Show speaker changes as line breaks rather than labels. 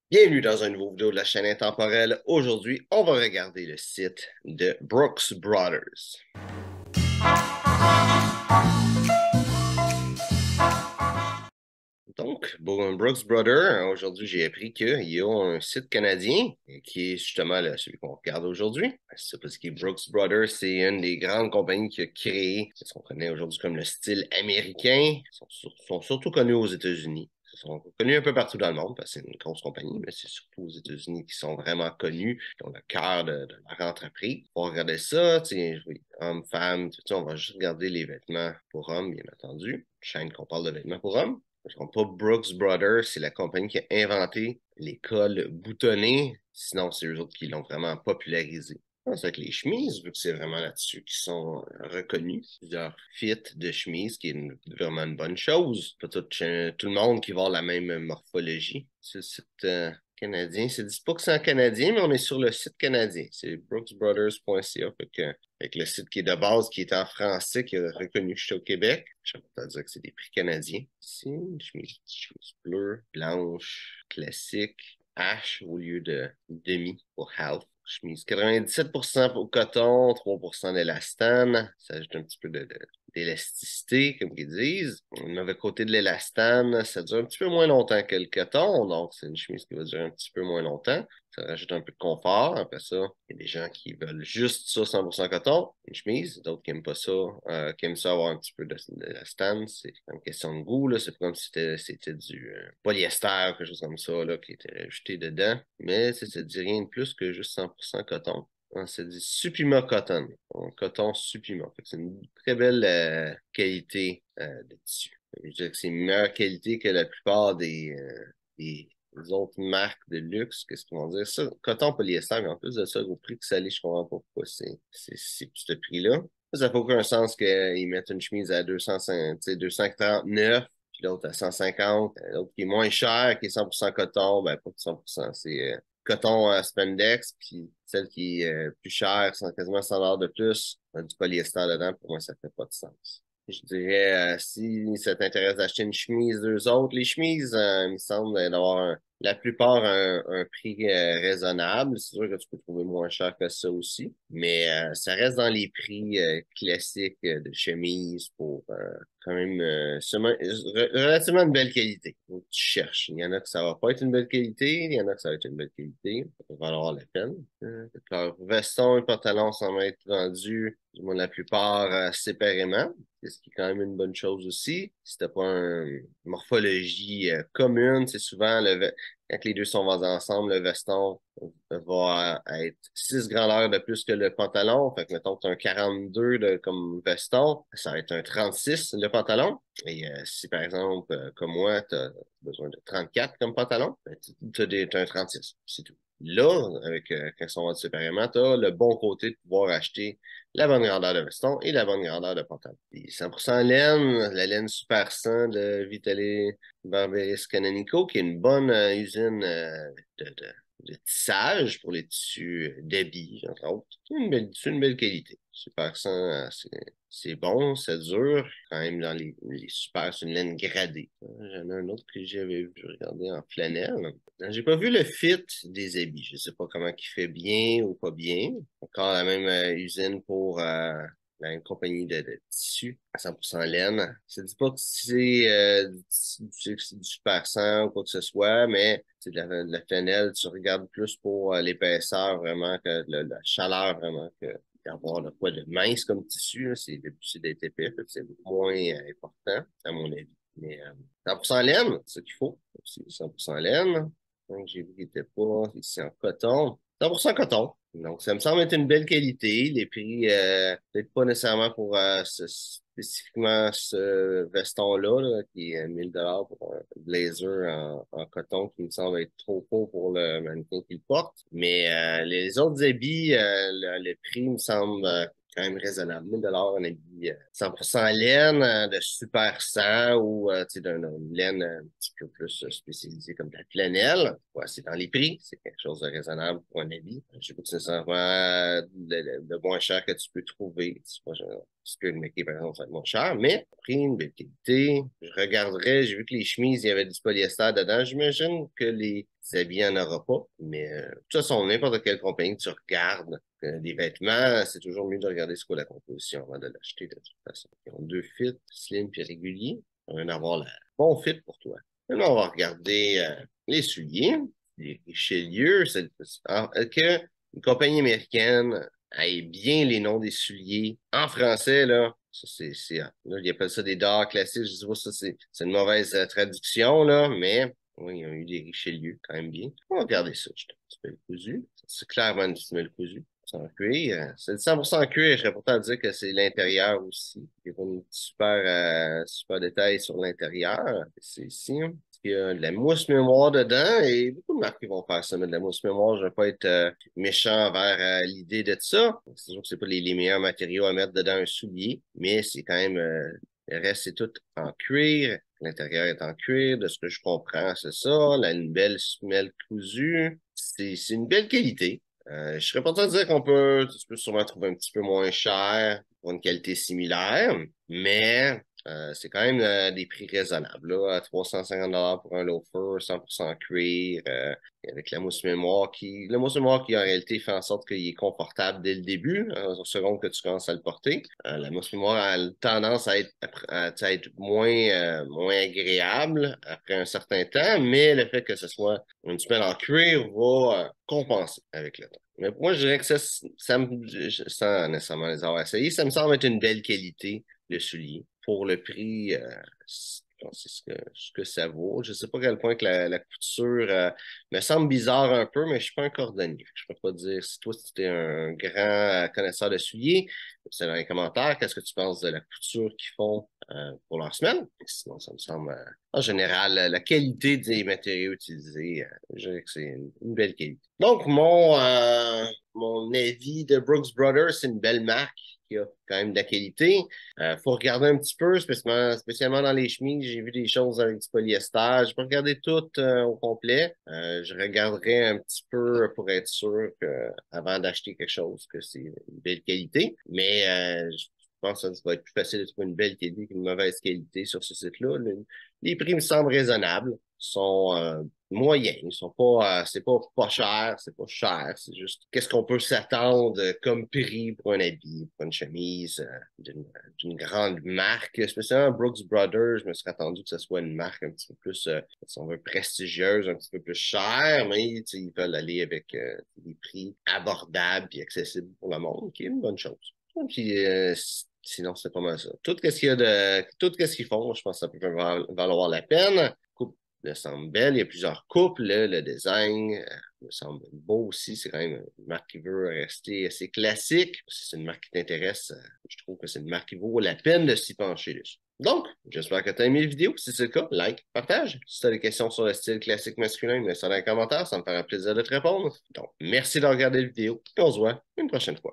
Bienvenue dans un nouveau vidéo de la chaîne Intemporelle. Aujourd'hui, on va regarder le site de Brooks Brothers. Donc, Brooks Brothers, aujourd'hui, j'ai appris qu'il y a un site canadien qui est justement celui qu'on regarde aujourd'hui. C'est parce que Brooks Brothers, c'est une des grandes compagnies qui a créé ce qu'on connaît aujourd'hui comme le style américain. Ils sont surtout connus aux États-Unis. Ils sont connus un peu partout dans le monde parce que c'est une grosse compagnie, mais c'est surtout aux États-Unis qui sont vraiment connus, qui ont le cœur de leur entreprise. On va regarder ça, oui, hommes, femmes, tout ça, on va juste regarder les vêtements pour hommes, bien entendu. Chaîne qu'on parle de vêtements pour hommes. Je ne trompe pas, Brooks Brothers, c'est la compagnie qui a inventé les cols boutonnés. Sinon, c'est eux autres qui l'ont vraiment popularisé. C'est avec les chemises, vu que c'est vraiment là-dessus qu'ils sont reconnus. Plusieurs fits de chemises, qui est vraiment une bonne chose. Pas tout le monde qui va avoir la même morphologie. C'est le site canadien. Ça dit pas que c'est en canadien, mais on est sur le site canadien. C'est brooksbrothers.ca. Avec le site qui est de base, qui est en français, qui est reconnu que je suis au Québec. Je vais dire que c'est des prix canadiens. Ici, une chemise bleue, blanche, classique, H au lieu de demi pour half. Chemise 97% au coton, 3% d'élastane. Ça ajoute un petit peu d'élasticité, comme ils disent. Le mauvais côté de l'élastane, ça dure un petit peu moins longtemps que le coton, donc c'est une chemise qui va durer un petit peu moins longtemps. Ça rajoute un peu de confort. Après ça, il y a des gens qui veulent juste ça 100% coton, une chemise. D'autres qui n'aiment pas ça, qui aiment ça avoir un petit peu d'élastane. C'est une question de goût, là. C'est pas comme si c'était du polyester, quelque chose comme ça, là, qui était rajouté dedans. Mais ça dit rien de plus que juste 100% coton. Ça dit Supima Cotton. Donc, coton Supima. C'est une très belle qualité de tissu. Je dirais que c'est une meilleure qualité que la plupart des autres marques de luxe. Qu'est-ce qu'ils vont dire? Ça, coton polyester, mais en plus de ça, au prix que ça allait, je comprends pas pourquoi c'est ce prix-là. Ça fait aucun sens qu'ils mettent une chemise à 205, 239 puis l'autre à 150, l'autre qui est moins cher, qui est 100% coton, ben pas 100%, c'est coton spandex, puis celle qui est plus chère, c'est quasiment 100 $ de plus, du polyester dedans, pour moi, ça fait pas de sens. Je dirais, si ça t'intéresse d'acheter une chemise, deux autres, les chemises, il me semble d'avoir la plupart un prix raisonnable. C'est sûr que tu peux trouver moins cher que ça aussi, mais ça reste dans les prix classiques de chemise pour quand même relativement une belle qualité. Donc, tu cherches. Il y en a que ça va pas être une belle qualité, il y en a que ça va être une belle qualité. Ça va valoir la peine. Leurs vestons et pantalons semblent être vendus, du moins la plupart, séparément. C'est ce qui est quand même une bonne chose aussi. Si t'as pas une morphologie commune, c'est souvent quand les deux sont vendus ensemble, le veston va être 6 grandeurs de plus que le pantalon. Fait que mettons que tu as un 42 comme veston, ça va être un 36 le pantalon. Et si par exemple, comme moi, tu as besoin de 34 comme pantalon, ben, tu as un 36, c'est tout. Là, quand ils sont vendus séparément, tu as le bon côté de pouvoir acheter la bonne grandeur de veston et la bonne grandeur de pantalon. Puis 100% laine, la laine Super 100 de Vitale Barberis Canonico, qui est une bonne usine de, de, de tissage pour les tissus d'habits, entre autres. C'est une belle qualité. Super 100, c'est bon, ça dure. Quand même, dans les super, c'est une laine gradée. J'en ai un autre que j'avais vu, je regardais en flanelle. J'ai pas vu le fit des habits. Je sais pas comment il fait bien ou pas bien. Encore la même usine pour une compagnie de tissus à 100% laine. Ça dit pas que c'est du super 100 ou quoi que ce soit, mais c'est de la flanelle. Tu regardes plus pour l'épaisseur vraiment que la chaleur vraiment que d'avoir le poids de mince comme tissu. Là, c'est d'être épais, fait que c'est moins important à mon avis. Mais 100% laine, c'est ce qu'il faut. C'est 100% laine. Donc, j'ai vu qu'il n'était pas ici en coton. 100% coton. Donc, ça me semble être une belle qualité. Les prix, peut-être pas nécessairement pour spécifiquement ce veston-là, là, qui est 1000 $ pour un blazer en coton qui me semble être trop haut pour le mannequin qui le porte. Mais les autres habits, le prix me semble quand même raisonnable. 1000 $ un habit 100% laine, de super 100 ou d'une laine un petit peu plus spécialisée comme de la flanelle. Ouais, c'est dans les prix. C'est quelque chose de raisonnable pour un habit. Je sais pas si c'est nécessairement le moins cher que tu peux trouver. C'est pas genre, Spirit Mickey, par exemple, ça va être moins cher, mais prix, une belle qualité. Je regarderais, j'ai vu que les chemises, il y avait du polyester dedans. J'imagine que les Habillés en aura pas. Mais de toute façon, n'importe quelle compagnie que tu regardes, des vêtements, c'est toujours mieux de regarder ce qu'est la composition avant de l'acheter de toute façon. Ils ont deux fits, slim et régulier. On va avoir le bon fit pour toi. Maintenant, on va regarder les souliers. Les Richelieu, que une compagnie américaine ait bien les noms des souliers en français, là, ça, là, ils appellent ça des dards classiques. Je dis pas ça, c'est une mauvaise traduction, là, mais oui, ils ont eu des Richelieu quand même bien. On va regarder ça, je un petit peu cousu. C'est clairement une semelle cousue. C'est en cuir. C'est 100% cuir. Je serais pourtant à dire que c'est l'intérieur aussi. Il y a un super détail sur l'intérieur. C'est ici, hein. Il y a de la mousse mémoire dedans et beaucoup de marques qui vont faire ça, mais de la mousse mémoire, je ne vais pas être méchant envers l'idée de ça. C'est sûr que c'est pas les meilleurs matériaux à mettre dedans un soulier, mais c'est quand même le reste, c'est tout en cuir. L'intérieur est en cuir, de ce que je comprends, c'est ça. Là, une belle semelle cousue. C'est une belle qualité. Je serais pas train de dire tu peux sûrement trouver un petit peu moins cher pour une qualité similaire, mais c'est quand même des prix raisonnables, là, à 350 $ pour un loafer, 100% cuir, avec la mousse mémoire qui en réalité fait en sorte qu'il est confortable dès le début, en seconde que tu commences à le porter. La mousse mémoire a tendance à être moins agréable après un certain temps, mais le fait que ce soit une semelle en cuir va compenser avec le temps. Mais moi, je dirais que sans nécessairement les avoir essayés, ça me semble être une belle qualité, le soulier. Pour le prix, c'est ce que ça vaut. Je ne sais pas à quel point que la couture me semble bizarre un peu, mais je ne suis pas un cordonnier. Je ne peux pas dire si toi, tu es un grand connaisseur de souliers, c'est dans les commentaires, qu'est-ce que tu penses de la couture qu'ils font pour leur semaine? Sinon, ça me semble, en général, la qualité des matériaux utilisés, je dirais que c'est une belle qualité. Donc, mon avis de Brooks Brothers, c'est une belle marque qui a quand même de la qualité. Faut regarder un petit peu, spécialement dans les chemises. J'ai vu des choses avec du polyester. Je vais regarder tout au complet. Je regarderai un petit peu pour être sûr que avant d'acheter quelque chose, que c'est une belle qualité. Mais je pense que ça va être plus facile de trouver une belle qualité qu'une mauvaise qualité sur ce site-là. Les prix me semblent raisonnables, sont moyens, ils sont pas, c'est pas cher, c'est pas cher, c'est juste qu'est-ce qu'on peut s'attendre comme prix pour un habit, pour une chemise d'une grande marque, spécialement Brooks Brothers, je me serais attendu que ce soit une marque un petit peu plus, si on veut, prestigieuse, un petit peu plus chère, mais ils veulent aller avec des prix abordables et accessibles pour le monde, qui est une bonne chose. Puis, sinon, c'est pas mal ça. Tout ce qu'ils font, je pense que ça peut valoir la peine. Coupe me semble belle. Il y a plusieurs couples. Le design me semble beau aussi. C'est quand même une marque qui veut rester assez classique. Si c'est une marque qui t'intéresse, je trouve que c'est une marque qui vaut la peine de s'y pencher dessus. Donc, j'espère que tu as aimé la vidéo. Si c'est le cas, like, partage. Si tu as des questions sur le style classique masculin, mets ça dans les commentaires. Ça me fera plaisir de te répondre. Donc, merci de regarder la vidéo et on se voit une prochaine fois.